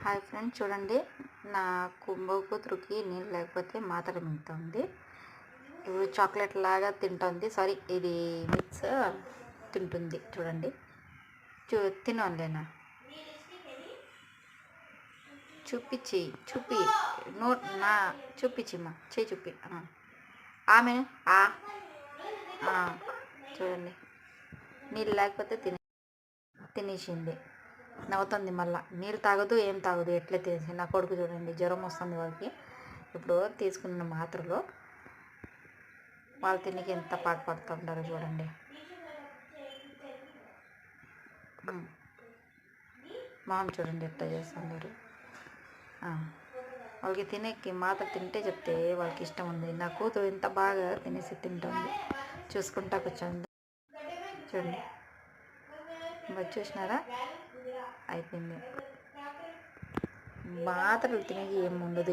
Hi friends, చూడండి నా కుంభ కూతురుకి నీళ్ళు లేకపోతే మాత్ర మింగుతుంది. ఇప్పుడు చాక్లెట్ లాగా తింటుంది. సారీ, ఇది మిక్స్ తింటుంది. చూడండి, తినలేనా? చూపి నా చూపించిమ్మా, చేయి చూపి. ఆమె చూడండి, నీళ్ళు లేకపోతే తినేసింది. నవ్వుతుంది. మళ్ళీ నీళ్ళు తాగదు, ఏం తాగదు. ఎట్లా తినేసి నా కొడుకు చూడండి, జ్వరం వస్తుంది వాళ్ళకి. ఇప్పుడు తీసుకున్న మాత్రలో వాళ్ళు తినికి ఎంత పాటుపడుతుంటారో చూడండి. మామ చూడండి ఎట్లా చేస్తున్నారు. వాళ్ళకి తినేకి మాత్రం తింటే చెప్తే వాళ్ళకి ఇష్టం ఉంది. నా కూతురు ఎంత బాగా తినేసి తింటుంది. చూసుకుంటా కూర్చోండి. చూడండి, చూసినారా? అయిపోయింది. మాత్రలు తినేది ఏమి ఉండదు.